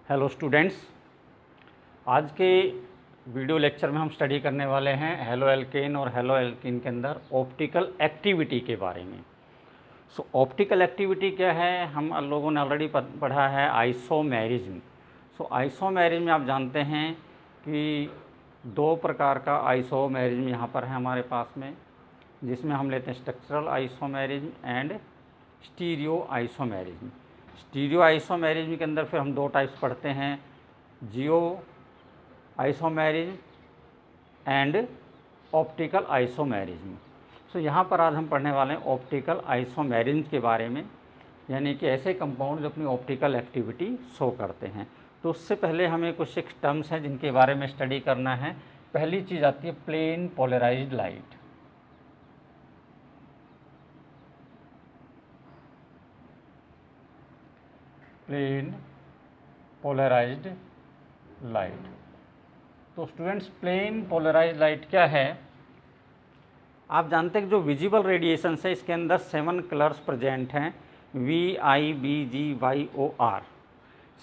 Hello students, आज के video lecture में हम स्टडी करने वाले हैं हेलो एल्केन और हेलो एल्कीन के अंदर ऑप्टिकल एक्टिविटी के बारे में। ऑप्टिकल एक्टिविटी क्या है, हम लोगों ने ऑलरेडी पढ़ा है आइसोमेरिज्म। आइसोमेरिज्म आप जानते हैं कि दो प्रकार का आइसोमेरिज्म यहाँ पर है हमारे पास में, जिसमें हम लेते हैं structural isomerism and stereo isomerism. Stereo isomerism के अंदर फिर हम दो टाइप्स पढ़ते हैं, जियो आइसोमेरिज्म एंड ऑप्टिकल आइसोमेरिज्म। यहाँ पर आज हम पढ़ने वाले हैं ऑप्टिकल आइसोमेरिज्म के बारे में, यानी कि ऐसे कंपाउंड जो अपनी ऑप्टिकल एक्टिविटी शो करते हैं। तो उससे पहले हमें कुछ एक टर्म्स हैं जिनके बारे में स्टडी करना है। पहली चीज़ आती है plane polarised light. Plane polarised light. तो स्टूडेंट्स, प्लेन पोलराइज्ड लाइट क्या है? आप जानते हैं कि जो विजिबल रेडिएशन है इसके अंदर 7 कलर्स प्रेजेंट हैं, VIBGYOR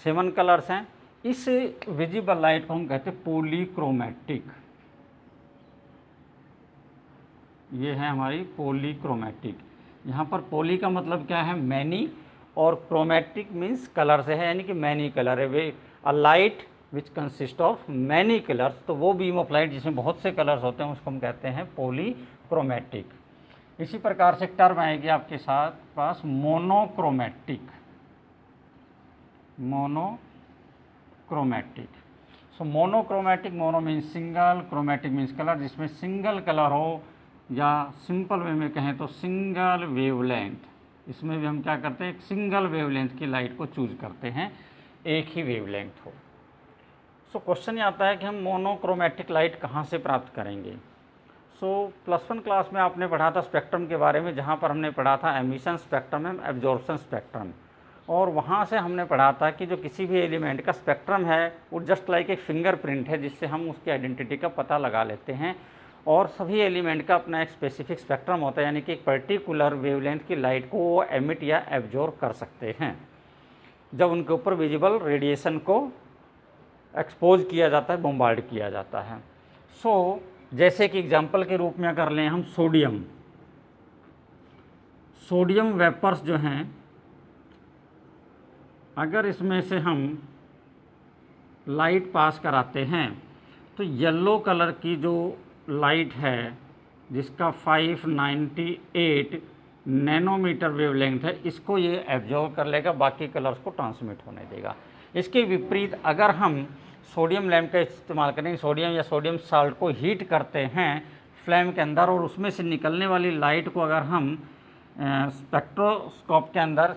7 कलर्स हैं। इस विजिबल लाइट को हम कहते हैं पॉलीक्रोमैटिक। ये है हमारी पॉलीक्रोमैटिक। यहाँ पर पॉली का मतलब क्या है? मैनी, और क्रोमैटिक मीन्स कलर से है, यानी कि मैनी कलर है। वे a light which consist of many colours, तो वो बीम ऑफ लाइट जिसमें बहुत से कलर्स होते हैं उसको हम कहते हैं पॉलीक्रोमैटिक। इसी प्रकार से टर्म आएगी आपके साथ पास monochromatic. Monochromatic. Monochromatic, mono means single, chromatic means colour, जिसमें सिंगल कलर हो, या सिंपल वे में कहें तो सिंगल वेवलेंथ। इसमें भी हम क्या करते हैं, एक सिंगल वेवलेंथ की लाइट को चूज करते हैं, एक ही वेवलेंथ हो। क्वेश्चन ये आता है कि हम मोनोक्रोमैटिक लाइट कहाँ से प्राप्त करेंगे। +1 क्लास में आपने पढ़ा था स्पेक्ट्रम के बारे में, जहाँ पर हमने पढ़ा था emission spectrum and absorption spectrum. और वहाँ से हमने पढ़ा था कि जो किसी भी एलिमेंट का स्पेक्ट्रम है वो जस्ट लाइक एक फिंगरप्रिंट है, जिससे हम उसकी आइडेंटिटी का पता लगा लेते हैं। और सभी एलिमेंट का अपना एक स्पेसिफिक स्पेक्ट्रम होता है, यानी कि एक पर्टिकुलर वेवलेंथ की लाइट को वो एमिट या एब्जॉर्ब कर सकते हैं जब उनके ऊपर विजिबल रेडिएशन को एक्सपोज किया जाता है, बॉम्बार्ड किया जाता है। जैसे कि एग्जांपल के रूप में अगर लें हम सोडियम वेपर्स जो हैं, अगर इसमें से हम लाइट पास कराते हैं तो येलो कलर की जो लाइट है, जिसका 598 नैनोमीटर वेवलेंथ है, इसको ये एब्जॉर्ब कर लेगा, बाकी कलर्स को ट्रांसमिट होने देगा। इसके विपरीत अगर हम सोडियम लैम्प का इस्तेमाल करें, सोडियम या सोडियम साल्ट को हीट करते हैं फ्लेम के अंदर, और उसमें से निकलने वाली लाइट को अगर हम स्पेक्ट्रोस्कोप के अंदर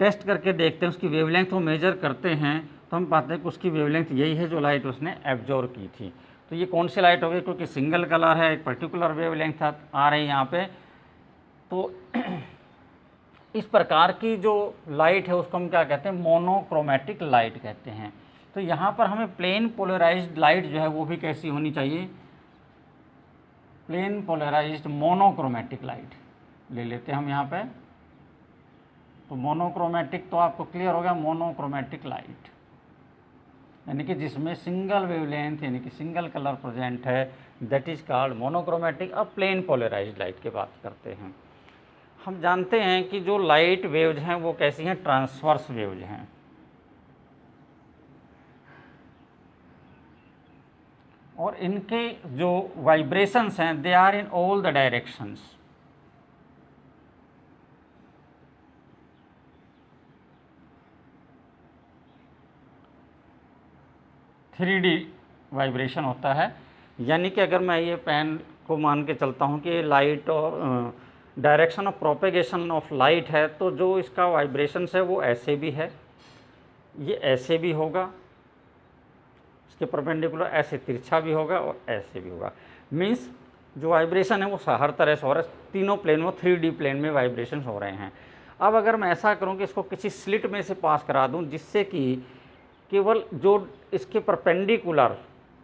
टेस्ट करके देखते हैं, उसकी वेवलेंथ को मेजर करते हैं, तो हम पाते हैं कि उसकी वेवलेंथ यही है जो लाइट उसने एब्जॉर्ब की थी। तो ये कौन सी लाइट होगी? क्योंकि सिंगल कलर है, एक पर्टिकुलर वेवलेंथ आ रही है यहाँ पे। तो इस प्रकार की जो लाइट है उसको हम क्या कहते हैं? मोनोक्रोमैटिक लाइट कहते हैं। तो यहाँ पर हमें प्लेन पोलराइज्ड लाइट जो है वो भी कैसी होनी चाहिए? प्लेन पोलराइज्ड मोनोक्रोमैटिक लाइट ले लेते हैं हम यहाँ पे। तो मोनोक्रोमैटिक तो आपको क्लियर हो गया, मोनोक्रोमैटिक लाइट यानी कि जिसमें सिंगल वेवलेंथ यानी कि सिंगल कलर प्रेजेंट है, दैट इज कॉल्ड मोनोक्रोमैटिक। अब प्लेन पोलराइज्ड लाइट की बात करते हैं। हम जानते हैं कि जो लाइट वेव्स हैं वो कैसी हैं? ट्रांसवर्स वेव्स हैं। और इनके जो वाइब्रेशंस हैं they are in all the directions. Three vibration होता है, यानी कि अगर मैं ये पेन को मान के चलता हूँ कि लाइट और direction of propagation of light है, तो जो इसका वाइब्रेशन है वो ऐसे भी है, ये ऐसे भी होगा, इसके परपेंडिकुलर ऐसे तिरछा भी होगा और ऐसे भी होगा। मीन्स जो वाइब्रेशन है वो हर तरह से हो रहा है, तीनों प्लेन में 3D प्लेन में वाइब्रेशन हो रहे हैं। अब अगर मैं ऐसा करूँ कि इसको किसी स्लिट में से पास करा दूँ, जिससे कि केवल जो इसके perpendicular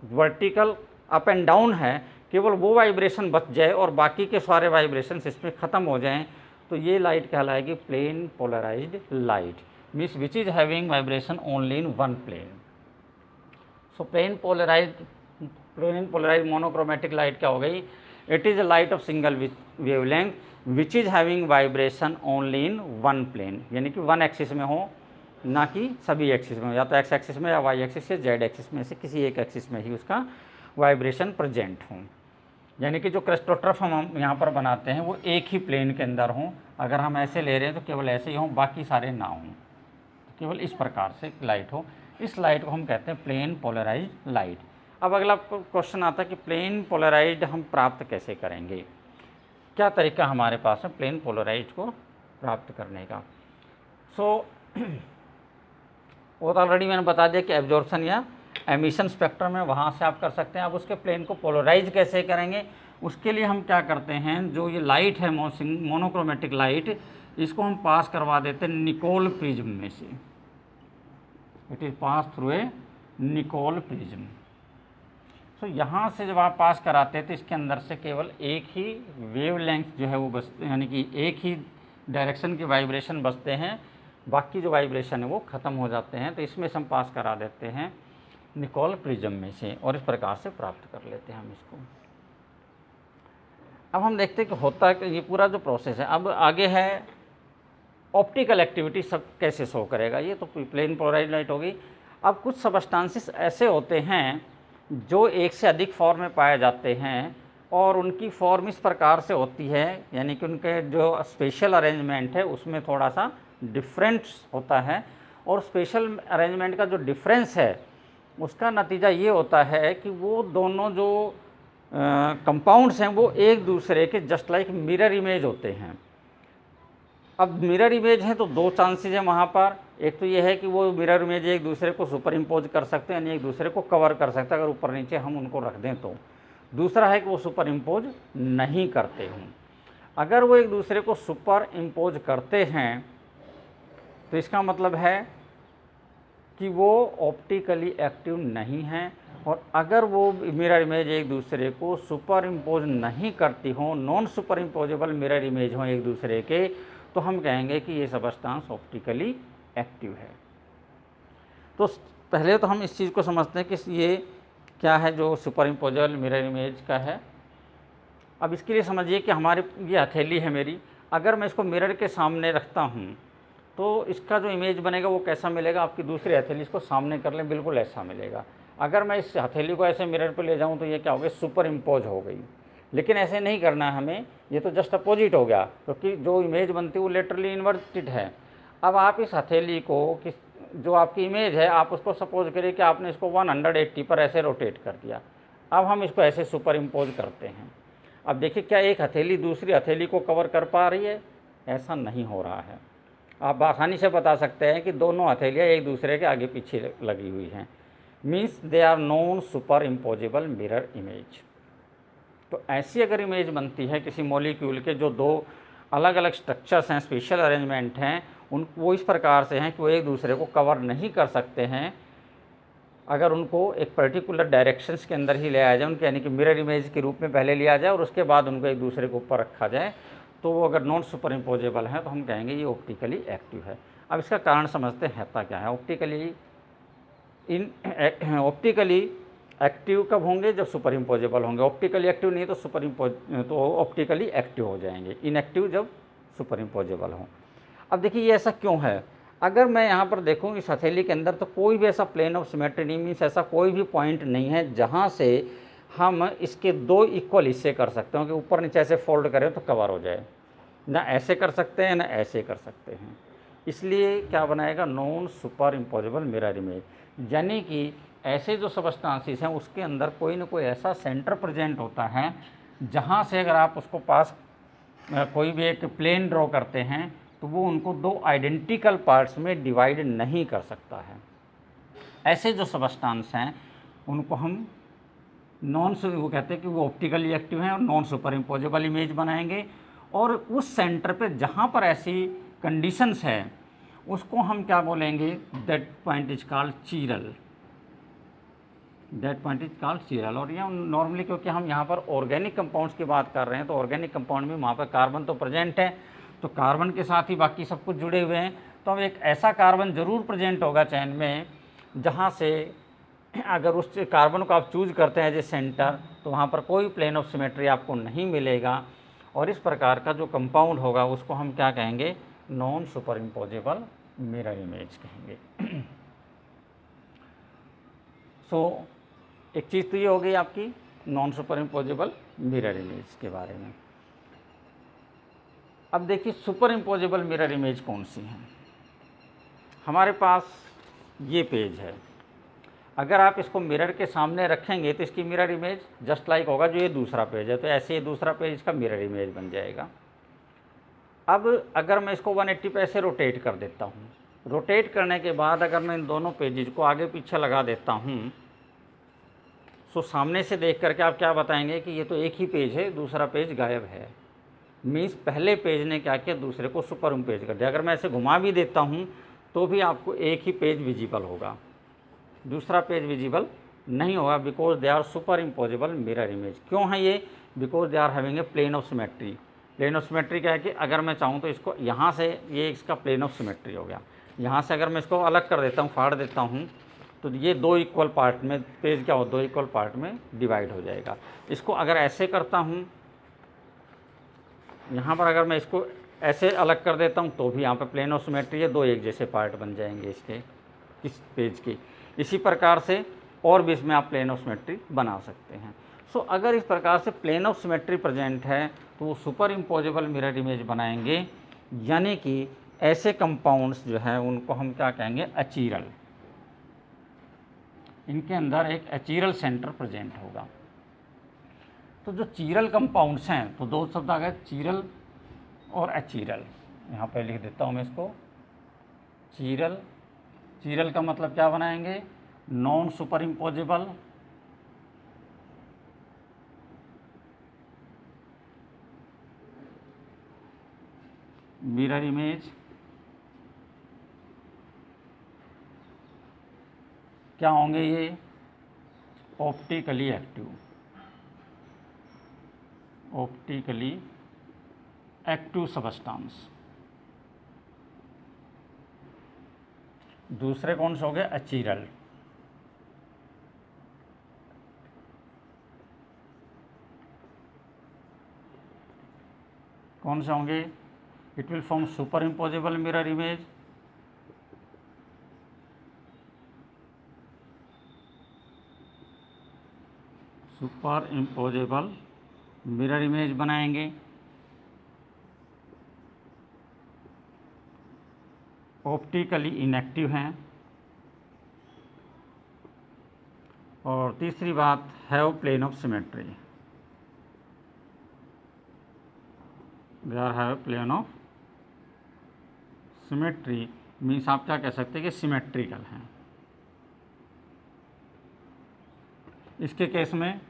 vertical up and down है केवल वो वाइब्रेशन बच जाए और बाकी के सारे वाइब्रेशन इसमें ख़त्म हो जाएं, तो ये लाइट कहलाएगी plane polarised light. Means which is having vibration only in one plane. So plane polarise monochromatic light क्या हो गई? It is a light of single wavelength which is having vibration only in one plane, यानी कि one axis में हो, ना कि सभी एक्सिस में हो, या तो एक्स एक्सिस में या वाई एक्सिस या जेड एक्सिस में से किसी एक एक्सिस में ही उसका वाइब्रेशन प्रेजेंट हो। यानी कि जो क्रेस्टोट्रफ हम यहाँ पर बनाते हैं वो एक ही प्लेन के अंदर हों। अगर हम ऐसे ले रहे हैं तो केवल ऐसे ही हों, बाकी सारे ना हों, केवल इस प्रकार से लाइट हो। इस लाइट को हम कहते हैं प्लेन पोलराइज लाइट। अब अगला क्वेश्चन आता है कि प्लेन पोलराइज्ड हम प्राप्त कैसे करेंगे, क्या तरीका हमारे पास है प्लेन पोलराइज्ड को प्राप्त करने का। सो वो तो ऑलरेडी मैंने बता दिया कि एब्जॉर्प्शन या एमिशन स्पेक्ट्रम है, वहाँ से आप कर सकते हैं। अब उसके प्लेन को पोलराइज कैसे करेंगे, उसके लिए हम क्या करते हैं, जो ये लाइट है मोनोक्रोमेटिक लाइट, इसको हम पास करवा देते हैं निकोल प्रिज्म में से। It is pass through a Nicol prism. So यहाँ से जब आप पास कराते हैं तो इसके अंदर से केवल एक ही वेवलेंथ जो है वो बचते, यानी कि एक ही डायरेक्शन के वाइब्रेशन बचते हैं, बाकी जो वाइब्रेशन है वो ख़त्म हो जाते हैं। तो इसमें से हम पास करा देते हैं निकोल प्रिज्म में से, और इस प्रकार से प्राप्त कर लेते हैं हम इसको। अब हम देखते हैं कि होता है कि ये पूरा जो प्रोसेस है। अब आगे है ऑप्टिकल एक्टिविटी सब कैसे शो करेगा। ये तो प्लेन पोलराइज्ड लाइट होगी। अब कुछ सबस्टांसेस ऐसे होते हैं जो एक से अधिक फॉर्म में पाए जाते हैं, और उनकी फॉर्म इस प्रकार से होती है, यानी कि उनके जो स्पेशल अरेंजमेंट है उसमें थोड़ा सा डिफरेंस होता है। और स्पेशल अरेंजमेंट का जो डिफरेंस है उसका नतीजा ये होता है कि वो दोनों जो कंपाउंड्स हैं वो एक दूसरे के जस्ट लाइक मिरर इमेज होते हैं। अब मिरर इमेज है तो दो चांसेस हैं वहाँ पर। एक तो ये है कि वो मिरर इमेज एक दूसरे को सुपर इम्पोज कर सकते हैं, यानी एक दूसरे को कवर कर सकते हैं अगर ऊपर नीचे हम उनको रख दें तो। दूसरा है कि वो सुपर इम्पोज नहीं करते हों। अगर वो एक दूसरे को सुपर इम्पोज करते हैं तो इसका मतलब है कि वो ऑप्टिकली एक्टिव नहीं हैं। और अगर वो मिरर इमेज एक दूसरे को सुपर इम्पोज नहीं करती हों, non superimposable mirror image हों एक दूसरे के, तो हम कहेंगे कि ये सबस्टांस ऑप्टिकली एक्टिव है। तो पहले तो हम इस चीज़ को समझते हैं कि ये क्या है जो सुपर इम्पोजेबल मिरर इमेज का है। अब इसके लिए समझिए कि हमारे ये हथेली है मेरी, अगर मैं इसको मिरर के सामने रखता हूँ तो इसका जो इमेज बनेगा वो कैसा मिलेगा, आपकी दूसरी हथेली इसको सामने कर लें, बिल्कुल ऐसा मिलेगा। अगर मैं इस हथेली को ऐसे मिरर पे ले जाऊँ तो ये क्या हो गई, सुपर इम्पोज हो गई। लेकिन ऐसे नहीं करना है हमें, ये तो जस्ट अपोजिट हो गया, क्योंकि जो इमेज बनती है वो लेटरली इन्वर्टेड है। अब आप इस हथेली को जो आपकी इमेज है, आप उसको सपोज करिए कि आपने इसको 180 पर ऐसे रोटेट कर दिया। अब हम इसको ऐसे सुपर इम्पोज करते हैं। अब देखिए क्या एक हथेली दूसरी हथेली को कवर कर पा रही है, ऐसा नहीं हो रहा है। आप आसानी से बता सकते हैं कि दोनों हथेलियाँ एक दूसरे के आगे पीछे लगी हुई हैं, means they are non superimposable mirror image. तो ऐसी अगर इमेज बनती है किसी मॉलिक्यूल के जो दो अलग अलग स्ट्रक्चर्स हैं, स्पेशल अरेंजमेंट हैं, वो इस प्रकार से हैं कि वो एक दूसरे को कवर नहीं कर सकते हैं। अगर उनको एक पर्टिकुलर डायरेक्शंस के अंदर ही ले आया जाए, उनके यानी कि मिरर इमेज के रूप में पहले लिया जाए और उसके बाद उनको एक दूसरे के ऊपर रखा जाए, तो वो अगर नॉन सुपर इम्पोजेबल है तो हम कहेंगे ये ऑप्टिकली एक्टिव है। अब इसका कारण समझते हैं क्या है। ऑप्टिकली एक्टिव कब होंगे, जब सुपर इम्पोजेबल होंगे। ऑप्टिकली एक्टिव नहीं तो ऑप्टिकली एक्टिव हो जाएंगे, इनएक्टिव जब सुपर इम्पोजेबल हों। अब देखिए ये ऐसा क्यों है। अगर मैं यहाँ पर देखूँ इस हथेली के अंदर तो कोई भी ऐसा प्लेन ऑफ सिमेट्री नहीं, मीन्स ऐसा कोई भी पॉइंट नहीं है जहाँ से हम इसके दो इक्वल हिस्से कर सकते हो कि ऊपर नीचे ऐसे फोल्ड करें तो कवर हो जाए। ना ऐसे कर सकते हैं ना ऐसे कर सकते हैं, इसलिए क्या बनाएगा, non superimposable mirror image. यानी कि ऐसे जो सबस्टांसेस हैं उसके अंदर कोई ना कोई ऐसा सेंटर प्रेजेंट होता है जहाँ से अगर आप उसको पास कोई भी एक प्लेन ड्रॉ करते हैं तो वो उनको दो आइडेंटिकल पार्ट्स में डिवाइड नहीं कर सकता है। ऐसे जो सबस्टांस हैं उनको हम वो कहते हैं कि वो ऑप्टिकली एक्टिव हैं और नॉन सुपर इम्पोजेबल इमेज बनाएंगे। और उस सेंटर पे जहाँ पर ऐसी कंडीशंस है उसको हम क्या बोलेंगे, दैट पॉइंट इज कॉल्ड चीरल। और ये नॉर्मली क्योंकि हम यहाँ पर ऑर्गेनिक कंपाउंड्स की बात कर रहे हैं तो ऑर्गेनिक कंपाउंड में वहाँ पर कार्बन तो प्रेजेंट है, तो कार्बन के साथ ही बाकी सब कुछ जुड़े हुए हैं, तो अब एक ऐसा कार्बन ज़रूर प्रेजेंट होगा चैन में जहाँ से अगर उस कार्बन को आप चूज करते हैं एज ए सेंटर, तो वहाँ पर कोई प्लेन ऑफ सिमेट्री आपको नहीं मिलेगा, और इस प्रकार का जो कंपाउंड होगा उसको हम क्या कहेंगे, non superimposable mirror image कहेंगे। सो एक चीज़ तो ये हो गई आपकी non superimposable mirror image के बारे में। अब देखिए सुपर इम्पोजेबल मिरर इमेज कौन सी है। हमारे पास ये पेज है, अगर आप इसको मिरर के सामने रखेंगे तो इसकी मिरर इमेज जस्ट लाइक होगा जो ये दूसरा पेज है, तो ऐसे ये दूसरा पेज इसका मिरर इमेज बन जाएगा। अब अगर मैं इसको 180 पे ऐसे रोटेट कर देता हूँ, रोटेट करने के बाद अगर मैं इन दोनों पेजेज को आगे पीछे लगा देता हूँ, सो सामने से देख करके आप क्या बताएंगे कि ये तो एक ही पेज है, दूसरा पेज गायब है। मीन्स पहले पेज ने क्या किया, दूसरे को सुपर इम्पोज कर दिया। अगर मैं ऐसे घुमा भी देता हूँ तो भी आपको एक ही पेज विजिबल होगा, दूसरा पेज विजिबल नहीं होगा, because they are superimposable mirror image. क्यों है ये, because they are having a plane of symmetry. Plane of symmetry क्या है कि अगर मैं चाहूँ तो इसको यहाँ से, ये इसका प्लेन ऑफ सिमेट्री हो गया, यहाँ से अगर मैं इसको अलग कर देता हूँ, फाड़ देता हूँ, तो ये दो इक्वल पार्ट में पेज क्या हो, दो इक्वल पार्ट में डिवाइड हो जाएगा। इसको अगर ऐसे करता हूँ, यहाँ पर अगर मैं इसको ऐसे अलग कर देता हूँ तो भी यहाँ पर प्लेन ऑफ सिमेट्री है, दो एक जैसे पार्ट बन जाएंगे इसके, इस पेज के। इसी प्रकार से और भी इसमें आप प्लेन ऑफ सिमेट्री बना सकते हैं। सो अगर इस प्रकार से प्लेन ऑफ सिमेट्री प्रेजेंट है तो वो सुपर इम्पोजेबल मिरर इमेज बनाएंगे, यानी कि ऐसे कंपाउंड्स जो है उनको हम क्या कहेंगे, अचीरल। इनके अंदर एक अचीरल सेंटर प्रेजेंट होगा। तो जो चीरल कंपाउंड्स हैं, तो दो शब्द आ गए, चीरल और अचीरल। यहाँ पे लिख देता हूँ मैं इसको, चीरल। चीरल का मतलब क्या बनाएंगे, non superimposable mirror image. क्या होंगे ये, optically active, optically active substance. दूसरे कौन से हो गए, अचीरल। कौन से होंगे, it will form superimposable mirror image, superimposable mirror image बनाएंगे। ऑप्टिकली इनएक्टिव हैं, और तीसरी बात, have plane of symmetry, they are have plane of symmetry. Means आप क्या कह सकते हैं कि सिमेट्रिकल हैं। इसके केस में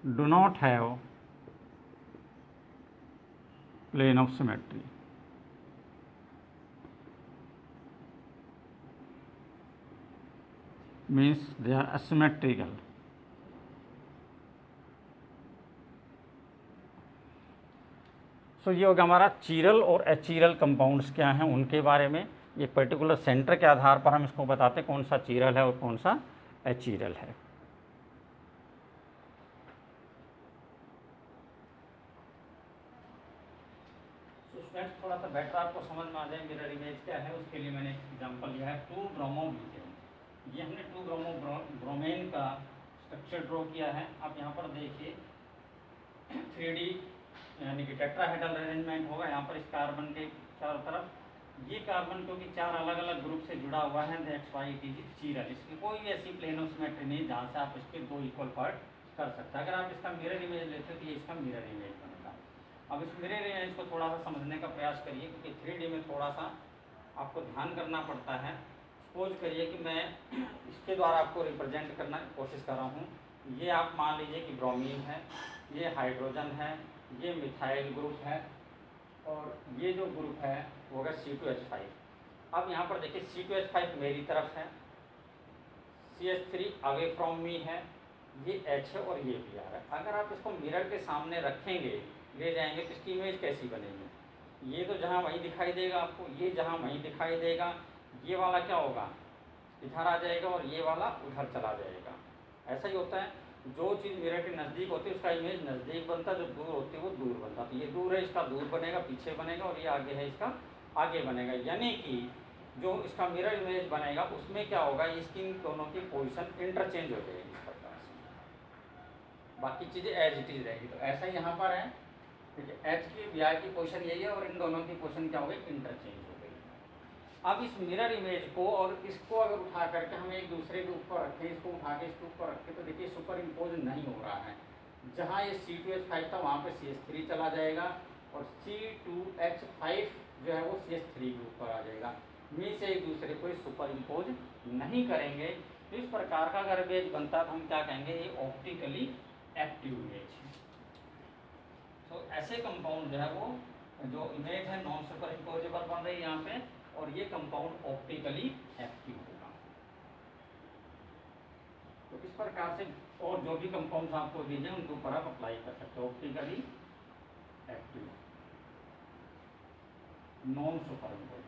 do not have plane of symmetry. Means they are asymmetrical। So ये होगा हमारा चीरल और अचीरल कंपाउंड्स क्या हैं उनके बारे में। ये पर्टिकुलर सेंटर के आधार पर हम इसको बताते हैं कौन सा चीरल है और कौन सा अचीरल है। थोड़ा सा बेटर आपको समझ में आ जाए मिरर इमेज क्या है, उसके लिए मैंने एग्जांपल लिया है 2-ब्रोमोब्यूटेन। ये हमने 2-ब्रोमोब्रोमेन का स्ट्रक्चर ड्रॉ किया है। आप यहाँ पर देखिए 3D यानी कि टेट्राहेड्रल अरेंजमेंट होगा। यहाँ पर इस कार्बन के चारों तरफ ये कार्बन क्योंकि चार अलग अलग ग्रुप से जुड़ा हुआ है, दैट्स व्हाई इट इज चीरल। इसकी कोई भी ऐसी प्लेन ऑफ सिमेट्री नहीं जहाँ से आप इसके दो इक्वल पार्ट कर सकते हैं। अगर आप इसका मिरर इमेज लेते हो तो ये इसका मिरर इमेज बनेगा। अब इस मिरर इमेज को थोड़ा सा समझने का प्रयास करिए, क्योंकि 3D में थोड़ा सा आपको ध्यान करना पड़ता है। सपोज करिए कि मैं इसके द्वारा आपको रिप्रेजेंट करना कोशिश कर रहा हूँ। ये आप मान लीजिए कि ब्रोमीन है, ये हाइड्रोजन है, ये मिथाइल ग्रुप है, और ये जो ग्रुप है वो होगा C2H5। अब यहाँ पर देखिए C2H5 मेरी तरफ है, CH3 अवे फ्रॉम मी है, ये H है और ये Br है। अगर आप इसको मिरर के सामने रखेंगे, ले जाएंगे तो इसकी इमेज कैसी बनेगी, ये तो जहाँ वहीं दिखाई देगा आपको, ये जहाँ वहीं दिखाई देगा, ये वाला क्या होगा, इधर आ जाएगा और ये वाला उधर चला जाएगा। ऐसा ही होता है, जो चीज़ मिरर के नज़दीक होती है उसका इमेज नज़दीक बनता है, जो दूर होती है वो दूर बनता है। तो ये दूर है, इसका दूर बनेगा, पीछे बनेगा, और ये आगे है, इसका आगे बनेगा। यानी कि जो इसका मिरर इमेज बनेगा उसमें क्या होगा, इसकी इन दोनों की पोजीशन इंटरचेंज हो जाएगी इस प्रकार से, बाकी चीज़ें एज इट इज रहेगी। तो ऐसा ही यहाँ पर है, देखिए एच की बी आई की पोजीशन यही है, और इन दोनों की पोजीशन क्या हो गई, इंटरचेंज हो गई। अब इस मिरर इमेज को और इसको अगर उठा करके हम एक दूसरे के ऊपर रखें, इसको उठा के इसके ऊपर रखें, तो देखिए सुपर इम्पोज नहीं हो रहा है। जहाँ ये C2H5 था वहाँ पे CH3 चला जाएगा, और C2H5 जो है वो CH3 के ऊपर आ जाएगा। मीन से एक दूसरे को सुपर इम्पोज नहीं करेंगे। तो इस प्रकार का अगर इमेज बनता है तो हम क्या कहेंगे, ये ऑप्टिकली एक्टिव इमेज है। तो ऐसे कंपाउंड जो है वो, जो इमेज है नॉन सुपर इम्पोजेबल बन रही है यहाँ पे, और ये कंपाउंड ऑप्टिकली एक्टिव होगा। तो इस प्रकार से और जो भी कंपाउंड्स आपको दीजिए उनके ऊपर आप अप्लाई कर सकते हो, optically active non super imposable.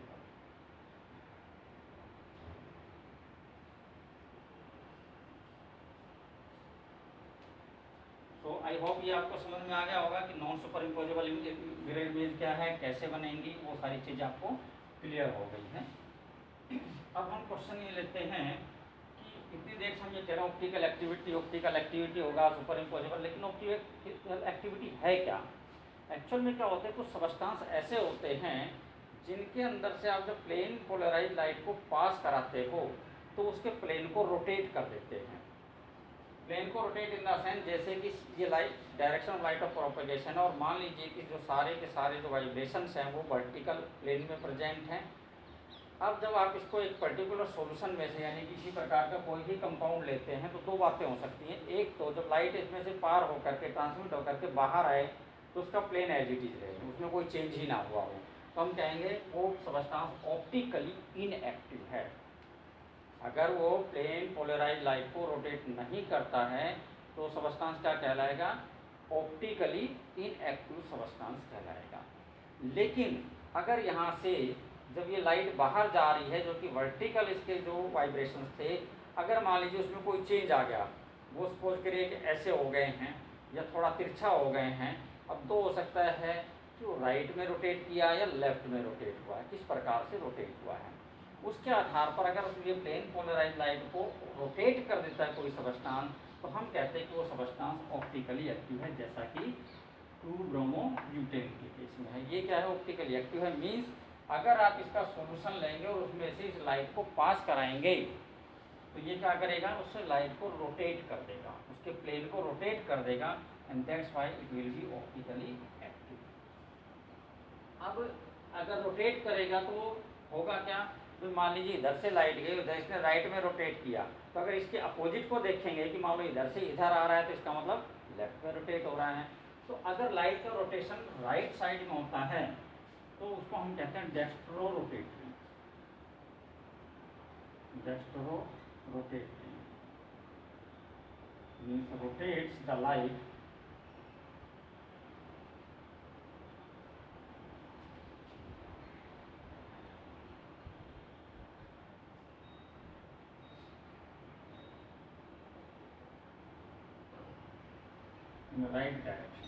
तो आई होप ये आपको समझ में आ गया होगा कि non superimposable mirror image क्या है, कैसे बनेंगी, वो सारी चीज़ें आपको क्लियर हो गई हैं। अब हम क्वेश्चन ये लेते हैं कि इतनी देर से हम ये कह रहे हैं ऑप्टिकल एक्टिविटी होगा सुपर इम्पोजेबल, लेकिन ऑप्टिकल एक्टिविटी है क्या? एक्चुअल में क्या होता है, कुछ सबस्टांस ऐसे होते हैं जिनके अंदर से आप जब प्लेन पोलराइज लाइट को पास कराते हो तो उसके प्लेन को रोटेट कर देते हैं। प्लेन को रोटेट इन द सेंस, जैसे कि ये light direction of light of propagation है, और मान लीजिए कि जो सारे के सारे जो वाइब्रेशंस हैं वो वर्टिकल प्लेन में प्रेजेंट हैं। अब जब आप इसको एक पर्टिकुलर सॉल्यूशन में से, यानी किसी प्रकार का कोई भी कंपाउंड लेते हैं, तो दो बातें हो सकती हैं। एक तो जब लाइट इसमें से पार होकर के ट्रांसमिट होकर के बाहर आए तो उसका प्लेन एज इट इज रहे, उसमें कोई चेंज ही ना हुआ हो, तो हम कहेंगे वो सबस्टांस ऑप्टिकली इनएक्टिव है। अगर वो प्लेन पोलराइज लाइट को रोटेट नहीं करता है तो सबस्टांस क्या कहलाएगा, ऑप्टिकली इनएक्टिव सबस्टांस कहलाएगा। लेकिन अगर यहाँ से जब ये लाइट बाहर जा रही है, जो कि वर्टिकल इसके जो वाइब्रेशंस थे, अगर मान लीजिए उसमें कोई चेंज आ गया, वो सपोज करिए कि ऐसे हो गए हैं या थोड़ा तिरछा हो गए हैं, अब तो हो सकता है कि वो राइट में रोटेट किया या लेफ्ट में रोटेट हुआ है, किस प्रकार से रोटेट हुआ है, उसके आधार पर अगर ये प्लेन पोलराइज लाइट को रोटेट कर देता है कोई सबस्टांस, तो हम कहते हैं कि वो सबस्टांस ऑप्टिकली एक्टिव है, जैसा कि 2-ब्रोमो-ब्यूटेन के केस में है। ये क्या है, ऑप्टिकली एक्टिव है। मीन्स अगर आप इसका सॉल्यूशन लेंगे और उसमें से इस लाइट को पास कराएंगे तो ये क्या करेगा, उससे लाइट को रोटेट कर देगा, उसके प्लेन को रोटेट कर देगा, and that's why it will B optically active. अब अगर रोटेट करेगा तो होगा क्या, तो मान लीजिए इधर से लाइट गई, उधर इसने राइट में रोटेट किया, तो अगर इसके अपोजिट को देखेंगे कि मान लो इधर से इधर आ रहा है, तो इसका मतलब लेफ्ट में रोटेट हो रहा है। तो अगर लाइट का रोटेशन राइट साइड में होता है तो उसको हम कहते हैं dextrorotatory, dextrorotatory means rotates the light in right direction,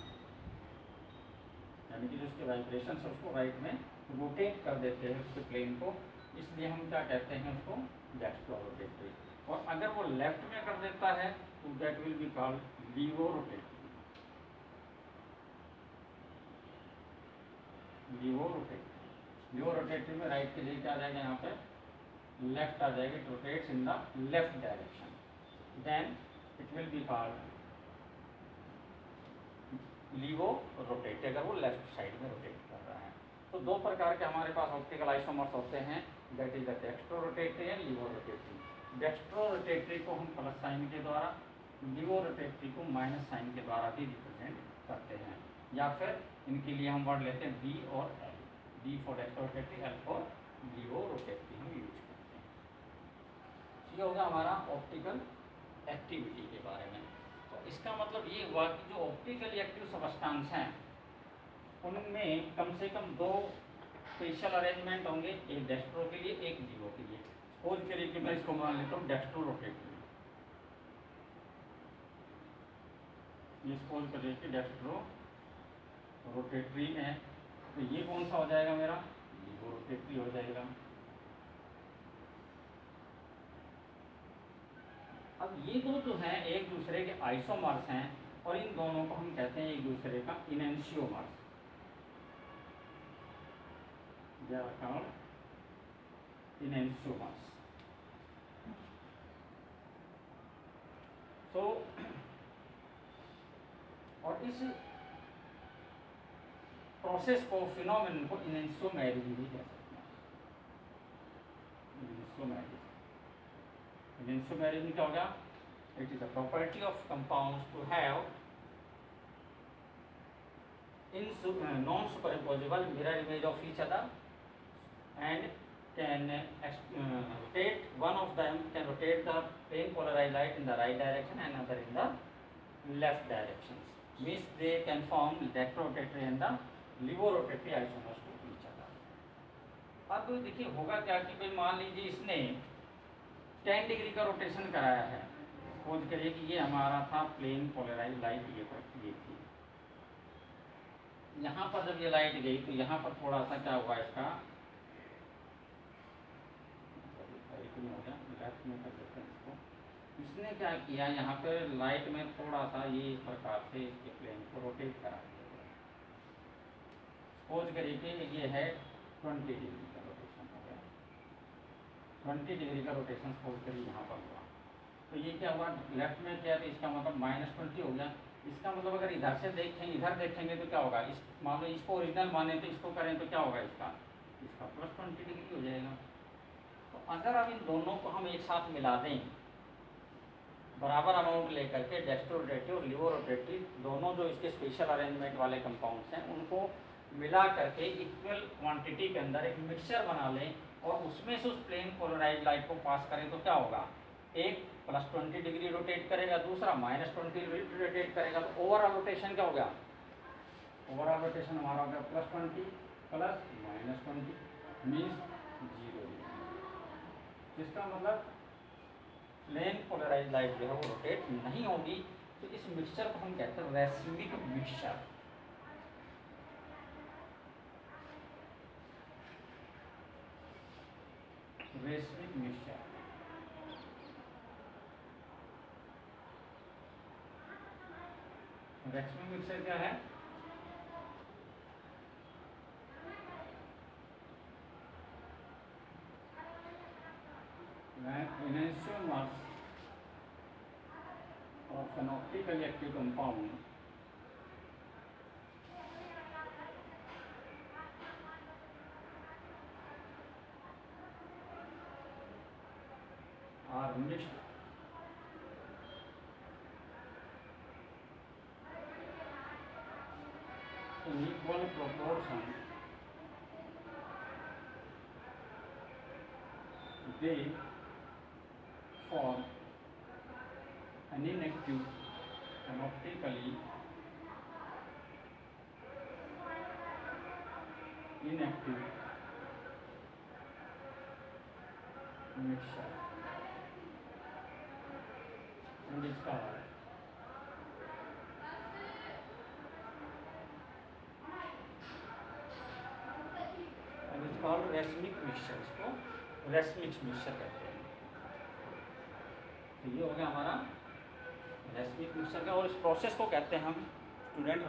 यानी कि जो उसके वाइब्रेशन है उसको राइट में रोटेट कर देते हैं उसके प्लेन को, इसलिए हम क्या कहते हैं उसको डेक्स्ट्रो रोटेटरी। और अगर वो लेफ्ट में कर देता है तो that will be called laevorotatory, laevorotatory. Laevorotatory में राइट के लिए क्या आ जाएगा, यहाँ पे लेफ्ट आ जाएगा, it rotates in the left direction, then it will be called levo rotate, अगर वो लेफ्ट साइड में रोटेट कर रहा है। तो दो प्रकार के हमारे पास ऑप्टिकल आइसोमर्स होते हैं, that is the dextrorotatory and laevorotatory. Dextrorotatory को हम प्लस साइन के द्वारा, लीवो रोटेटरी को माइनस साइन के द्वारा भी रिप्रेजेंट करते हैं, या फिर इनके लिए हम वर्ड लेते हैं डी और L, D for dextrorotatory, L for laevorotatory हम यूज करते हैं। ये होगा हमारा ऑप्टिकल एक्टिविटी के बारे में। तो इसका मतलब ये हुआ कि जो ऑप्टिकली एक्टिव सबस्टांस हैं उनमें कम से कम दो स्पेशल अरेंजमेंट होंगे, एक डेस्ट्रो के लिए एक लीवो के लिए। सपोज करिए कि मैं इसको मान लेता हूँ डेस्ट्रो रोटेटरी, ये सपोज करिए कि डेस्ट्रो रोटेटरी है, तो ये कौन सा हो जाएगा मेरा, लीवो रोटेटरी हो जाएगा। अब ये दो जो हैं एक दूसरे के आइसोमर्स हैं, और इन दोनों को हम कहते हैं एक दूसरे का enantiomers. They are called enantiomers. So, और इस प्रोसेस को, फिनोमेनन को इनेंशियोमेरिज्म भी कह सकते हैं। इनेंशियोमेरिज्म क्या होगा? It is a property of compounds to have non superimposable mirror image of each other and can rotate, one of them can rotate the plane polarized light in the right direction and other in the left directions, means they can form retrorotatory and the levorotatory isomers to each other. अब देखिए होगा क्या कि भाई मान लीजिए इसने 10 degree का रोटेशन कराया है, सपोज करिए कि ये हमारा था प्लेन पोलराइज लाइट, ये थी, यहाँ पर जब ये लाइट गई तो यहाँ पर थोड़ा सा क्या हुआ इसका, लेफ्ट में कर देते हैं इसको, इसने क्या किया यहाँ पे लाइट में थोड़ा सा ये इस प्रकार से इसके प्लेन को रोटेट करा दिया। सपोज करिए कि ये है 20 डिग्री का रोटेशन हो गया, 20 डिग्री का रोटेशन सपोज करिए यहाँ पर हुआ, तो ये क्या हुआ, लेफ्ट में क्या है, इसका मतलब -20 हो गया। इसका मतलब अगर इधर से देखेंगे, इधर देखेंगे तो क्या होगा, इस मान लो इसको ओरिजिनल माने तो इसको करें तो क्या होगा, इसका +20 डिग्री हो जाएगा। तो अगर अब इन दोनों को हम एक साथ मिला दें, बराबर अमाउंट लेकर के, डेस्ट्रोरोटेटिव और लिवोरोटेटिव दोनों जो इसके स्पेशल अरेंजमेंट वाले कंपाउंड्स हैं, उनको मिला करके इक्वल क्वांटिटी के अंदर एक मिक्सचर बना लें और उसमें से उस प्लेन पोलराइज्ड लाइट को पास करें, तो क्या होगा, एक +20 डिग्री रोटेट करेगा, दूसरा -20 डिग्री रोटेट करेगा, तो ओवरऑल रोटेशन क्या हो गया, ओवरऑल रोटेशन हमारा हो गया +20 प्लस -20 मीन्स 0। इसका मतलब प्लेन पोलराइज्ड लाइट जो है वो रोटेट नहीं होगी। तो इस मिक्सचर को हम कहते हैं रैस्मिक मिक्सचर। रैस्मिक मिक्सचर, रैस्मिक मिक्सचर क्या है, enantiomers of an optically active compound are mixed in equal proportion, they form an inactive and optically inactive mixture, and it's called racemic mixture. इसको रैस्मिक मिक्सचर कहते हैं। तो ये हो गया हमारा रैस्मिक मिक्सचर का, और इस प्रोसेस को कहते हैं हम स्टूडेंट